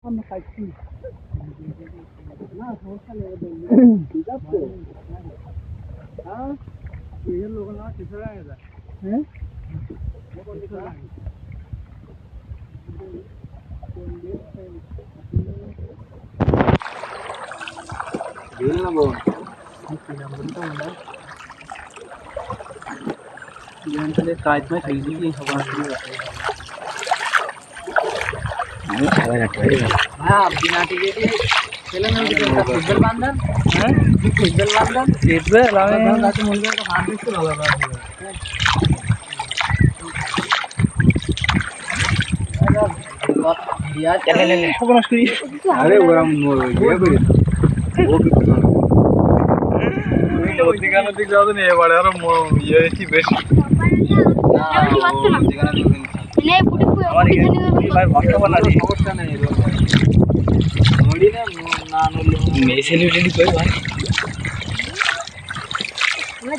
আমরা খাচ্ছি না সমস্যা নেই ঠিক আছে হ্যাঁ এই লোক না কিছু লাগে না হ্যাঁ দিল না বল কি নাম বলতো না यहाँ पे काज में खरीदी थी हवा की नहीं खावा ना तो हां बिना टिके के चलो ना फुटबॉल बांधन हैं फुटबॉल बांधन फुटबॉल लावे जाते मुंडे का हाथ से लगा यार चले ले खबर करी अरे वो हम ये भी वो भी नदी का नदी जाते नहीं बड़े यार ये की बेस्ट समस्या नहीं मेरे से कोई बात मैं